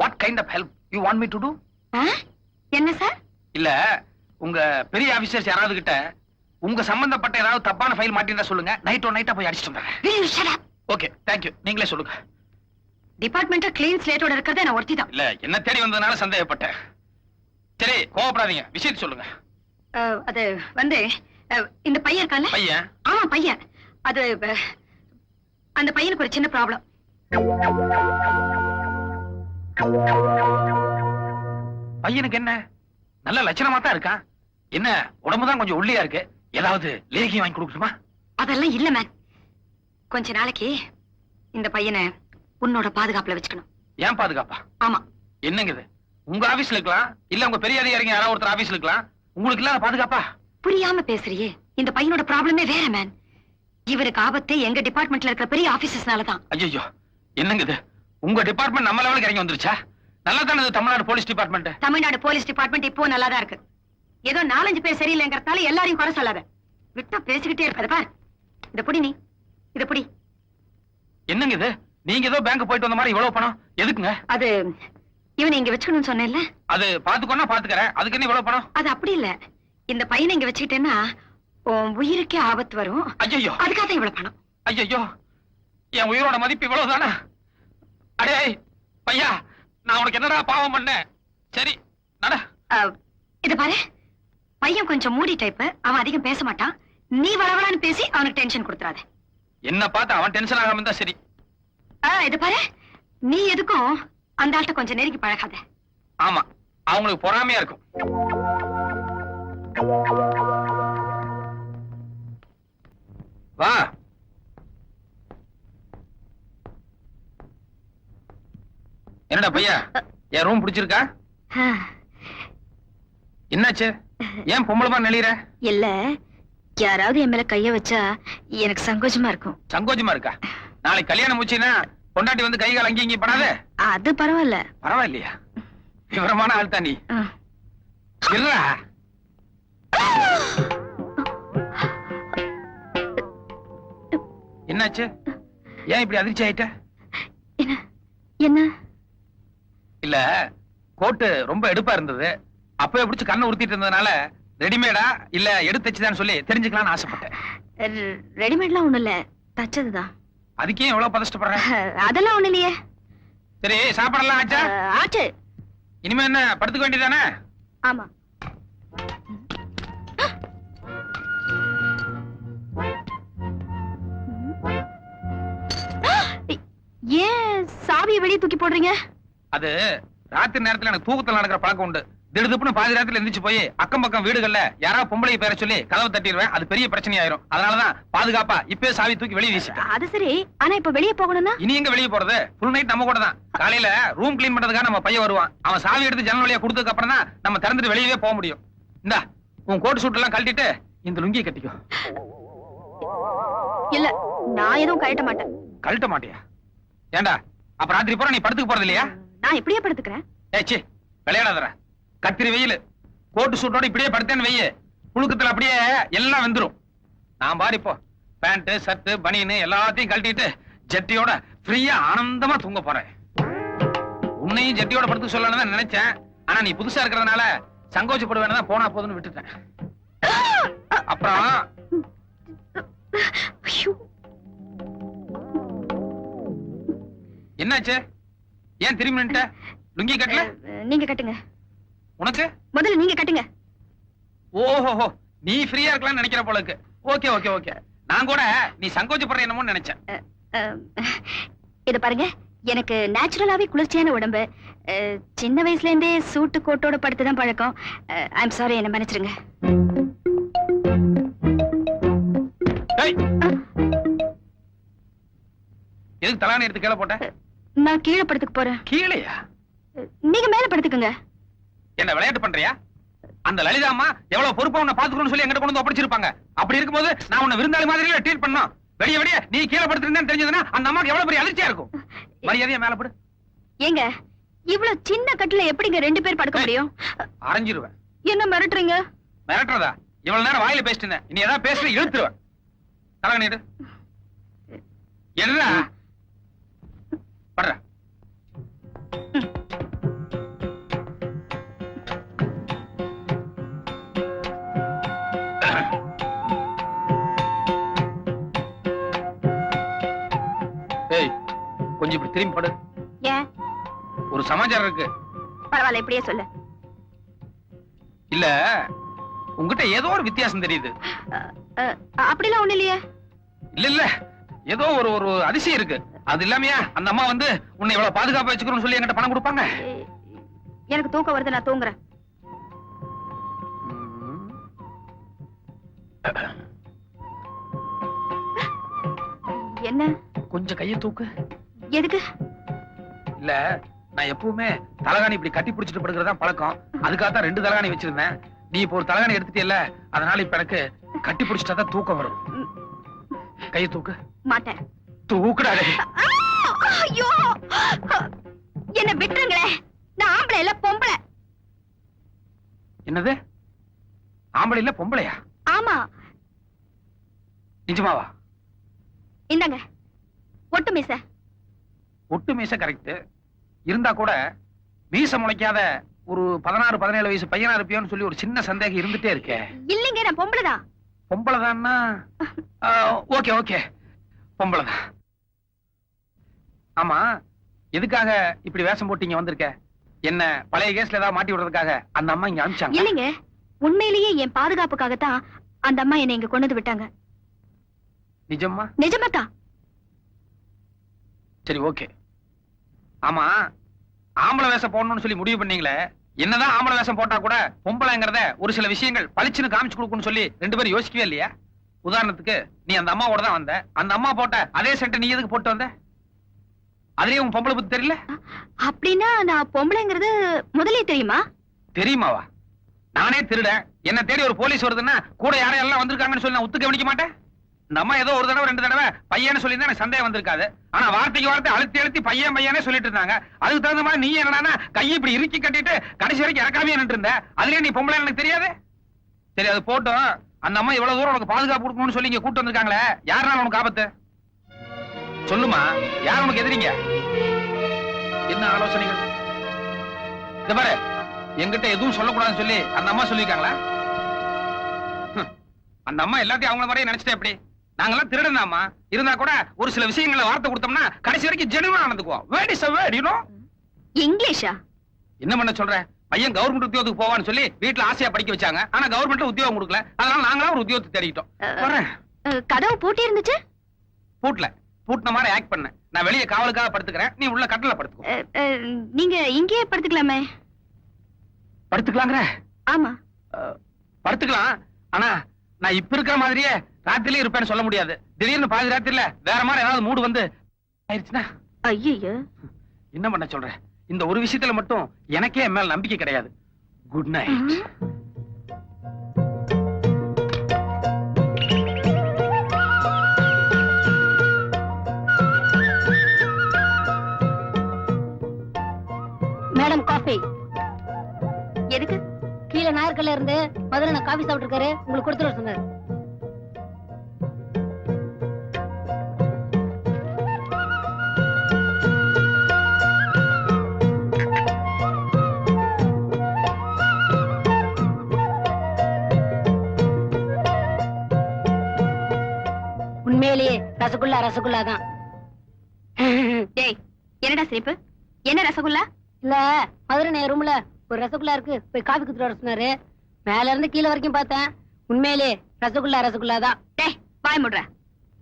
What kind of help you want me to do? என்ன sir? இல்ல உங்க பெரிய ஆபீசர்ஸ் யாராவது கிட்ட உங்க சம்பந்தப்பட்ட ஏதாவது தப்பான ஃபைல் மாட்டிருந்தா சொல்லுங்க. நைட்டா போய் அடிச்சிட்டு வந்துறேன். Okay, thank you. நீங்களே சொல்லுங்க. டிபார்ட்மெண்ட் கிளீன் ஸ்லேட்டோட இருக்கறதே நான் ஒருத்தி தான். இல்ல என்ன தேடி வந்ததனால சந்தேகப்பட்டேன். சரி, கோவப்படாதீங்க. விஷயத்தை சொல்லுங்க. அது வந்து இந்த பையன் இருக்கான்ல? பையன்? ஆமா பையன். அது அந்த பையனுக்கு ஒரு சின்ன ப்ராப்ளம். பையனுக்கு என்ன? நல்ல லட்சணமா தான் இருக்கான். என்ன உடம்புதான் கொஞ்சம் ஒல்லியா இருக்கு. ஏதாவது லேகியம் வாங்கி கொடுக்கணுமா? அதெல்லாம் இல்ல மேன். கொஞ்ச நாளைக்கு இந்த பையனை உன்னோட பாதுகாப்புல வச்சுக்கணும். ஏன் பாதுகாப்பா? ஆமா. என்னங்க இது? உங்க ஆபீஸ்ல இருக்கலாம், இல்ல உங்க பெரிய அதிகாரிங்க யாராவது ஒருத்தர் ஆபீஸ்ல இருக்கலாம். உங்களுக்கு இல்லாத பாதுகாப்பா? புரியாம பேசுறியே. இந்த பையனோட ப்ராப்ளமே வேற மேன். இவருக்கு ஆபத்து எங்க டிபார்ட்மெண்ட்ல இருக்கிற பெரிய ஆபீசர்ஸ்னாலதான். ஐயோ, என்னங்க இது? உங்க டிபார்ட்மெண்ட் நம்ம லெவலுக்கு இறங்கி வந்துருச்சா? நல்லா தானே Tamil Nadu police department. Tamil Nadu police department இப்போ நல்லாதான் இருக்கு. ஏதோ 4-5 பேர் சரியில்லைங்கிறதால எல்லாரையும் குறை சொல்லாத. விட்டா பேசிக்கிட்டே இருப்பது பார். இத புடி நீ. இத புடி. என்னங்க இது? நீங்க ஏதோ பேங்க் போயிட்டு வந்த மாதிரி இவ்வளவு பணம் எதுக்குங்க? அது இவனை இங்க வச்சுக்கணும்னு சொன்னேன்ல. அது பாத்துக்கோன்னா பாத்துக்கறேன். அதுக்கு என்ன இவ்வளவு பணம்? அது அப்படி இல்ல. இந்த பையனை இங்க வச்சுக்கிட்டேன்னா உன் உயிருக்கே ஆபத்து வரும். ஐயோ, அதுக்காக இவ்வளவு பணம். ஐயோ, என் உயிரோட மதிப்பு இவ்வளவுதானா? அடே பையா, நான் உனக்கு என்னடா பாவம் பண்ணேன்? சரி நட. இத பாரு, பையன் கொஞ்சம் மூடி டைப். அவன் அதிகம் பேச மாட்டான். நீ வளவளான்னு பேசி அவனுக்கு டென்ஷன் கொடுத்துறாத. என்ன பார்த்து அவன் டென்ஷன் ஆகாம இருந்தா சரி. இத பாரு, நீ எதுக்கும் அந்த ஆள்கிட்ட கொஞ்சம் நெருங்கி பழகாத. ஆமா, அவங்களுக்கு பொறாமையா இருக்கும். வா. என்னடா பையா, என் ரூம் பிடிச்சிருக்கா? என்னாச்சு? ஏன் பொம்பளமா நெளிற? இல்ல, யாராவது என் மேல கைய வச்சா எனக்கு சங்கோஜமா இருக்கும். சங்கோஜமா இருக்கா? நாளைக்கு கல்யாணம் முடிச்சுன்னா பொண்டாட்டி வந்து கை கால் அங்கேயும் படாத. அது பரவாயில்ல. பரவாயில்லையா? விவரமான ஆள் தான் நீ. இல்ல என்னாச்சு? ஏன் இப்படி அதிர்ச்சி ஆயிட்ட? என்ன? இல்ல, கோட்டு ரொம்ப எடுப்பா இருந்தது. அப்பவே பிடிச்சு கண்ணை உறுத்திட்டு இருந்ததுனால ரெடிமேடா இல்ல எடுத்து தச்சுதான்னு சொல்லி தெரிஞ்சுக்கலாம்னு ஆசைப்பட்டேன். ரெடிமேட்லாம் ஒண்ணும் இல்ல, தச்சதுதான். அதுக்கே எவ்வளவு பதஷ்டப்படுற? அதெல்லாம் ஒண்ணு இல்லையே. சரி, சாப்பாடெல்லாம் ஆச்சா? ஆச்சு. இனிமே என்ன, படுத்துக்க வேண்டியதானே? ஆமா. ஏன் சாவியை வெளியே தூக்கி போடுறீங்க? அது ராத்திரி நேரத்துல எனக்கு தூக்கத்துல நடக்கிற பழக்கம் உண்டு. திடுதுப்புன்னு பாதி ராத்திரில எந்திரிச்சு போய் அக்கம் பக்கம் வீடுகள்ல யாராவது பொம்பளை பேர சொல்லி கதவை தட்டிடுவேன். அது பெரிய பிரச்சனை ஆயிரும். அதனாலதான் பாதுகாப்பா இப்பே சாவி தூக்கி வெளியே வீசிட்டேன். அது சரி, ஆனா இப்ப வெளியே போகணும்னா? இனி எங்க வெளியே போறது? ஃபுல் நைட் நம்ம கூட தான். காலையில ரூம் கிளீன் பண்றதுக்காக நம்ம பையன் வருவான். அவன் சாவி எடுத்து ஜன்னல் வழியா கொடுத்ததுக்கு அப்புறம் தான் நம்ம திறந்துட்டு வெளியவே போக முடியும். இந்தா, உன் கோட் சூட் எல்லாம் கழட்டிட்டு இந்த லுங்கியை கட்டிக்கோ. இல்ல, நான் எதுவும் கழட்ட மாட்டேன். கழட்ட மாட்டியா? ஏண்டா, அப்ப ராத்திரி பூரா நீ படுத்துக்க போறது இல்லையா? நான் இப்படியே படுத்துக்கிறேன். ஏச்சி, விளையாடாதடா. கத்திரி வெயில் கோட்டு சூட்டோட இப்படியே படுத்தேன்னு வெய்ய, புழுக்கத்துல அப்படியே எல்லாம் வெந்துரும். நான் பாரு இப்போ பேண்ட் ஷர்ட் பனியன் எல்லாத்தையும் கழட்டிட்டு ஜட்டியோட ஃப்ரீயா ஆனந்தமா தூங்க போறேன். உன்னையும் ஜட்டியோட படுத்து சொல்லலாம்னு தான் நினைச்சேன். ஆனா நீ புதுசா இருக்கிறதுனால சங்கோச்சப்படுவேன்னு தான் போனா போதுன்னு விட்டுட்டேன். அப்புறம் என்னாச்சு? ஏன் திரும்பி நின்னுட்ட? லுங்கி கட்டல? நீங்க கட்டுங்க. உனக்கு முதல்ல நீங்க கட்டுங்க. ஓஹோ, நீ ஃப்ரீயா இருக்கலாம்னு நினைக்கிற போல இருக்கு. Okay okay okay. நான் கூட நீ சங்கோச்சப்படுற என்னமோன்னு நினைச்சேன். இத பாருங்க, எனக்கு நேச்சுரலாவே குளிர்ச்சியான உடம்பு. சின்ன வயசுல இருந்தே சூட்டு கோட்டோட படுத்துதான் பழக்கம். ஐ அம் சாரி, என்ன மன்னிச்சிருங்க. எதுக்கு தலானி எடுத்து கீழே போட்ட? நான் கீழே படுத்துக்க போறேன். கீழையா? நீங்க மேல படுத்துக்குங்க. என்ன விளையாட்டு பண்றியா? அந்த லலிதா அம்மா எவ்வளவு பொறுப்பா உன்னை பாத்துக்கணும்னு சொல்லி எங்கிட்ட கொண்டு வந்து ஒப்படைச்சிருப்பாங்க. அப்படி இருக்கும்போது நான் உன்னை விருந்தாளி மாதிரி ட்ரீட் பண்ணோம். வெளிய வெளிய நீ கீழே படுத்துருந்தேன்னு தெரிஞ்சதுன்னா அந்த அம்மாக்கு எவ்வளவு பெரிய அதிர்ச்சியா இருக்கும். மரியாதையா மேல படு. ஏங்க, இவ்வளவு சின்ன கட்டுல எப்படிங்க 2 பேர் படுக்க முடியும்? அரைஞ்சிருவேன். என்ன மிரட்டுறீங்க? மிரட்டுறதா? இவ்வளவு நேரம் வாயில பேசிட்டு இருந்தேன். இனி ஏதாவது பேசுற இழுத்துருவேன். தலைவனீடு என்ன படுற? கொஞ்சம் இப்படி திரும்பி படு. ஏன்? ஒரு சமாச்சாரம் இருக்கு. பரவாயில்ல, இப்படியே சொல்லு. இல்ல, உங்ககிட்ட ஏதோ ஒரு வித்தியாசம் தெரியுது. அப்படிலாம் ஒண்ணு இல்லையே. இல்ல இல்ல, ஏதோ ஒரு ஒரு அதிசயம் இருக்கு. அது இல்லாமையா அந்த அம்மா வந்து உன்னை இவ்வளவு பாதுகாப்பா வச்சுக்கணும்னு சொல்லி என்கிட்ட பணம் கொடுப்பாங்க? எனக்கு தூக்கம் வருது, நான் தூங்குறேன். என்ன? கொஞ்சம் கையை தூக்கு. எதுக்கு? இல்ல, நான் எப்பவுமே தலகாணி இப்படி கட்டி பிடிச்சிட்டு படுக்கிறதா பழக்கம். அதுக்காகத்தான் 2 தலகாணி வச்சிருந்தேன். நீ இப்போ ஒரு தலகாணி எடுத்துட்டியல்ல, அதனால இப்ப எனக்கு கட்டி பிடிச்சிட்டாதான் தூக்கம் வரும். கையை தூக்கு. மாட்டேன். தூக்குடாதே. ஐயோ, என்ன விட்டுருங்களே. நான் ஆம்பளை இல்ல, பொம்பளை. என்னது? ஆம்பளை இல்ல, பொம்பளையா? ஆமா. நிஜமாவா? இந்தாங்க, ஒட்டு மீச. ஒட்டு மீச கரெக்ட். இருந்தா கூட மீச முளைக்காத ஒரு 16-17 வயசு பையனா இருப்பியோன்னு சொல்லி ஒரு சின்ன சந்தேகம் இருந்துட்டே இருக்கே. இல்லைங்க, நான் பொம்பளைதான். பொம்பளைதான்னா ஓகே ஓகே, பொம்பளைதான். ஆமா, எதுக்காக இப்படி வேஷம் போட்டு இங்க வந்திருக்க? என்ன பழைய கேஸ்ல ஏதாவது மாட்டி விடுறதுக்காக அந்த அம்மா இங்க அனுப்பிச்சாங்க? இல்லைங்க, உண்மையிலேயே என் பாதுகாப்புக்காகத்தான் அந்த அம்மா என்னை இங்க கொண்டு வந்து விட்டாங்க. நிஜமா? நிஜமாதான். சரி, ஓகே. ஆமா, ஆம்பளை வேஷம் போடணும்னு சொல்லி முடிவு பண்ணீங்களே, என்னதான் ஆம்பளை வேஷம் போட்டா கூட பொம்பளைங்கிறத ஒரு சில விஷயங்கள் பளிச்சுன்னு காமிச்சு கொடுக்குன்னு சொல்லி 2 பேரும் யோசிக்கவே இல்லையா? உதாரணத்துக்கு, நீ அந்த அம்மாவோட தான் வந்த. அந்த அம்மா போட்ட அதே செட்டை நீ எதுக்கு போட்டு வந்த? அதுலயே உன் பொம்பளை பத்தி தெரியல? அப்படின்னா நான் பொம்பளைங்கிறது முதலே தெரியுமா? தெரியுமாவா? நானே திருடன், என்ன தேடி ஒரு போலீஸ் வருதுன்னா கூட யாரையெல்லாம் வந்திருக்காங்கன்னு சொல்லி நான் ஒத்து கவனிக்க மாட்டேன். இந்த அம்மா ஏதோ ஒரு தடவை 2 தடவை பையன்னு சொல்லி தான் எனக்கு சந்தேகம் வந்திருக்காது. ஆனா வார்த்தைக்கு வார்த்தை அழுத்தி அழுத்தி பையன் பையனே சொல்லிட்டு இருந்தாங்க. அதுக்கு தகுந்த மாதிரி நீ என்னன்னா கையை இப்படி இறுக்கி கட்டிட்டு கடைசி வரைக்கும் இறக்காமே நின்று இருந்த. அதுலயே நீ பொம்பளை எனக்கு தெரியாது. சரி, அது போட்டோம். அந்த அம்மா இவ்வளவு தூரம் உனக்கு பாதுகாப்பு கொடுக்கணும்னு சொல்லி இங்க கூட்டு வந்திருக்காங்களே, யாருனால உனக்கு ஆபத்து? சொல்லுமா, யார் உனக்கு எதிரிங்க? என்ன ஆலோசனைகள்? இந்த பாரு, என்கிட்ட எதுவும் சொல்லக்கூடாதுன்னு சொல்லி அந்த அம்மா சொல்லிருக்காங்களா? அந்த அம்மா எல்லாத்தையும் அவங்கள மாதிரியே நினைச்சிட்டே எப்படி? நாங்கெல்லாம் திருடனாமா இருந்தா கூட ஒரு சில விஷயங்களை வார்த்தை கொடுத்தோம்னா கடைசி வரைக்கும் ஜெனுவா நடந்துக்குவோம். Word is a word, you know? இங்கிலீஷா? என்ன பண்ண சொல்ற? பையன் கவர்மெண்ட் உத்தியோகத்துக்கு போவான்னு சொல்லி வீட்டுல ஆசையா படிக்க வச்சாங்க. ஆனா கவர்மெண்ட்ல உத்தியோகம் கொடுக்கல. அதனால நாங்களா ஒரு உத்தியோகத்தை தேடிட்டோம். கதவு பூட்டி இருந்துச்சு? பூட்டல, பூட்டின மாதிரி ஆக்ட் பண்ண. நான் வெளியே காவலுக்காக படுத்துக்கிறேன், நீ உள்ள கட்டல படுத்துக்கோ. நீங்க இங்கேயே படுத்துக்கலாமே. படுத்துக்கலாங்கிற? ஆமா, படுத்துக்கலாம். ஆனா நான் இப்ப இருக்கிற மாதிரியே ராத்திரிலே இருப்பேன்னு சொல்ல முடியாது. திடீர்னு பாதி ராத்திரில வேற மாதிரி ஏதாவது மூடு வந்து ஆயிடுச்சுன்னா? ஐயோ, என்ன பண்ண சொல்ற? இந்த ஒரு விஷயத்துல மட்டும் எனக்கே என் மேல நம்பிக்கை கிடையாது. Good night. Madam, coffee. எதுக்கு? கீழே நாயர்கல்ல இருந்து மதுரை காஃபி சாப்பிட்டு இருக்காரு, உங்களுக்கு கொடுத்துட்டு வர சொன்னாரு. உண்மையிலேயே ரசகுல்லா ரசகுல்லா தான். டேய், என்னடா சிரிப்பு? என்ன ரசகுல்லா? இல்ல, மதுரை ரூம்ல ஒரு ரசகுல்லா இருக்கு, போய் காஃபி குடுத்துட்டு வர சொன்னாரு. மேல இருந்து கீழே வரைக்கும் பார்த்தேன். உண்மையிலே ரசகுல்லா ரசகுல்லா தான். டேய், வாய் மூடுற.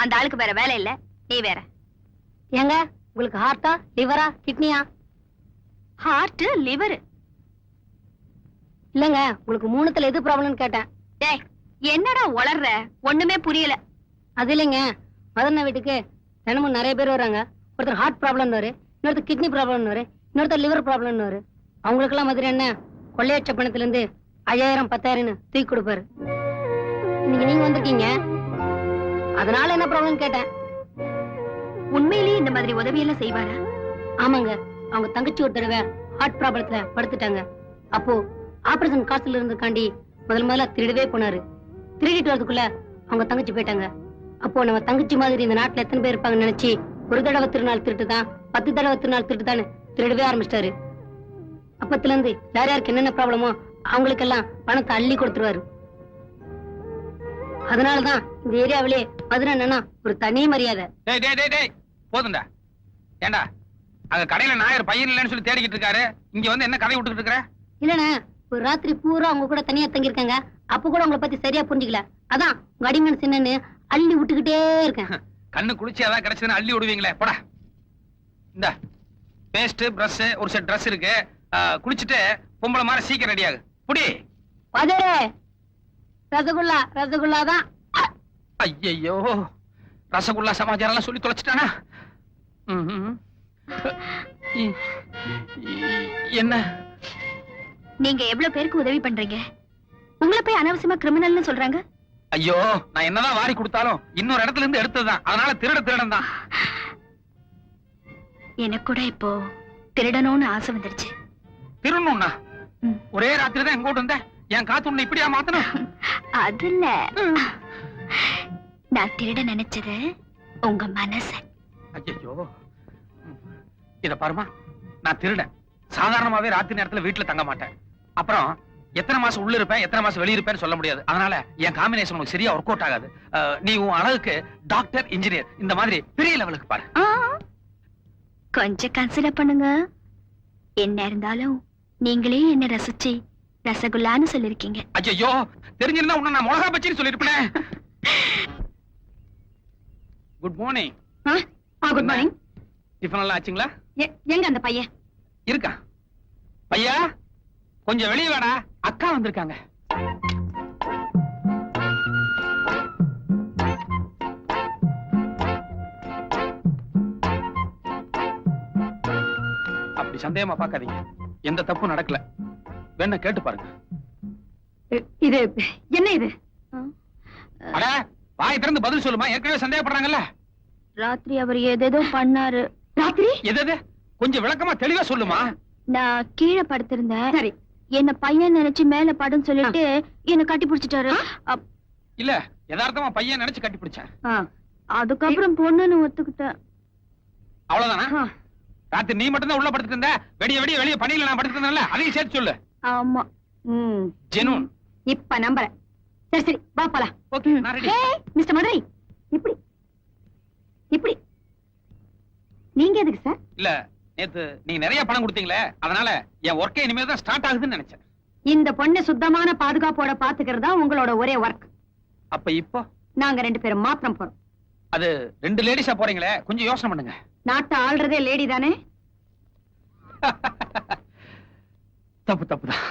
அந்த ஆளுக்கு வேற வேலை இல்ல, நீ வேற. ஏங்க, உங்களுக்கு ஹார்ட்டா, லிவரா, கிட்னியா? Heart, liver. இல்லங்க, உங்களுக்கு 3த்துல எது ப்ராப்ளம்னு கேட்டேன். டேய், என்னடா உளர்ற? ஒண்ணுமே புரியல. அது இல்லைங்க, மதுரை வீட்டுக்கு தினமும் நிறைய பேர் வராங்க. ஒருத்தர் ஹார்ட் ப்ராப்ளம்னு, இன்னொருத்தர் கிட்னி ப்ராப்ளம்னு, இன்னொருத்தர் லிவர் ப்ராப்ளம்னு. அவங்களுக்கெல்லாம் மதுரை என்ன கொள்ளையற்ற பணத்துல இருந்து 5000 10,000 தூக்கி கொடுப்பாரு. இன்னைக்கு நீங்க வந்திருக்கீங்க, அதனால என்ன ப்ராப்ளம் கேட்டேன். உண்மையிலேயே இந்த மாதிரி உதவி எல்லாம் செய்வாரா? ஆமாங்க, அவங்க தங்கச்சி ஒரு தடவை ஹார்ட் ப்ராப்ளத்துல படுத்துட்டாங்க. அப்போ ஆபரேஷன் காசுல இருந்துக்காண்டி முதல்ல திருடவே போனாரு. திருடிட்டு வரதுக்குள்ள அவங்க தங்கச்சி போயிட்டாங்க. அப்போ நம்ம தங்கச்சி மாதிரி இந்த நாட்டுல எத்தனை பேர் இருப்பாங்கன்னு நினைச்சு ஒரு தடவை திருநாள் திருட்டுதான், 10 தடவை திருநாள் திருட்டுதான்னு திருடவே ஆரம்பிச்சிட்டாரு. அப்பத்துல இருந்து யார் யாருக்கு என்னென்ன ப்ராப்ளமோ அவங்களுக்கெல்லாம் பணத்தை அள்ளி கொடுத்துருவாரு. அதனாலதான் இந்த ஏரியாவிலே மதுரை என்னன்னா ஒரு தனி மரியாதை. போதுண்டா. ஏண்டா அங்க கடையில நாயர் பையன் இல்லைன்னு சொல்லி தேடிக்கிட்டு இருக்காரு. இங்க வந்து என்ன கதை விட்டுக்கிட்டு இருக்கிற? இல்லண்ணே, ஒரு ராத்திரி பூரா அவங்க கூட தனியா தங்கியிருக்காங்க. அப்ப கூட உங்களை பத்தி சரியா புரிஞ்சுக்கல. அதான் உங்க அடிமன் சின்னன்னு அள்ளி விட்டுக்கிட்டே இருக்கேன். கண்ணு குளிச்சு அதான் கிடைச்சதுன்னு அள்ளி விடுவீங்களே, போடா. இந்த பேஸ்ட் பிரஷ் ஒரு செட் ட்ரெஸ் இருக்கு. குளிச்சுட்டு பொம்பளை மாதிரி சீக்கிரம் ரெடி ஆகு. புடி. பதரே, ரசகுல்லா ரசகுல்லா தான். ஐயோ, ரசகுல்லா சமாச்சாரம் எல்லாம் சொல்லி தொலைச்சிட்டானா? என்ன நீங்க எவ்வளவு பேருக்கு உதவி பண்றீங்க? உங்களை போய் அனாவசியமா கிரிமினல்னு சொல்றாங்க. ஐயோ, நான் என்னதான் வாரி கொடுத்தாலும் இன்னொரு இடத்துல இருந்து எடுத்ததுதான். அதனால திருடன் தான். எனக்கு கூட இப்போ திருடணும்னு ஆசை வந்துருச்சு. திருடணும்னா ஒரே ராத்திரி தான் எங்கோட்டு வந்த. என் காத்து உன்னை இப்படியா மாத்தணும்? அது இல்ல, நான் திருட நினைச்சது உங்க மனச. ஐயோ, இத பாருமா, நான் திருடன். சாதாரணமாவே ராத்திரி நேரத்துல வீட்டுல தங்க மாட்டேன். அப்புறம் எத்தனை மாசம் உள்ள இருப்பேன், எத்தனை மாசம் வெளிய இருப்பேன்னு சொல்ல முடியாது. அதனால என் காம்பினேஷன் உனக்கு சரியா ஒர்க் அவுட் ஆகாது. நீ உன் அழகுக்கு டாக்டர், இன்ஜினியர் இந்த மாதிரி பெரிய லெவலுக்கு பாரு. கொஞ்சம் கன்சிடர் பண்ணுங்க. என்ன இருந்தாலும் நீங்களே என்ன ரசிச்சு ரசகுல்லான்னு சொல்லிருக்கீங்க. ஐயோ, தெரிஞ்சிருந்தா உன்னை நான் மிளகா பச்சின்னு சொல்லிருப்பேன். Good morning. Good morning. Tiffin எல்லாம் ஆச்சுங்களா? எங்க அந்த பையன் இருக்கா? பையா, கொஞ்சம் வெளியே வாடா, அக்கா வந்திருக்காங்க. அப்படி சந்தேகமா பார்க்காதீங்க, எந்த தப்பும் நடக்கல. வேணா கேட்டு பாருங்க. இது என்ன இது? அட, வாய் திறந்து பதில் சொல்லுமா, ஏற்கனவே சந்தேகப்படுறாங்கல்ல. ராத்திரி அவர் ஏதேதோ பண்ணாரு. ராத்திரி எது? கொஞ்சம் விளக்கமா தெளிவா சொல்லுமா. நான் கீழே படுத்திருந்தேன். சரி, என்ன பையன் நினைச்சு மேல படுன்னு சொல்லிட்டு என்ன கட்டி பிடிச்சிட்டாரு. இல்ல, யதார்த்தமா பையன் நினைச்சு கட்டி பிடிச்சேன். அதுக்கப்புறம் பொண்ணுன்னு ஒத்துக்கிட்டேன். அவ்வளவுதானா? ராத்திரி நீ மட்டும் தான் உள்ள படுத்துட்டு இருந்த. வெடிய வெளிய பணியில நான் படுத்துட்டு இருந்தேன்ல, அதையும் சேர்த்து சொல்லு. ஆமா. ஜெனூன். இப்ப நம்புறேன். சரி சரி, வா போலாம். ஓகே, நான் ரெடி. மிஸ்டர் மதுரை, இப்படி இப்படி நீங்க எதுக்கு சார்? இல்ல, நேத்து நீங்க நிறைய பணம் கொடுத்தீங்களே, அதனால என் ஒர்க்கே இனிமேல் தான் ஸ்டார்ட் ஆகுதுன்னு நினைச்சேன். இந்த பொண்ணு சுத்தமான பாதுகாப்போட பாத்துக்கிறதா உங்களோட ஒரே ஒர்க். அப்ப இப்போ நாங்க 2 பேரும் மாத்திரம் போறோம். அது 2 லேடிஸா போறீங்களே, கொஞ்சம் யோசனை பண்ணுங்க. நாட்டை ஆள்றதே லேடி தானே? தப்பு தான்.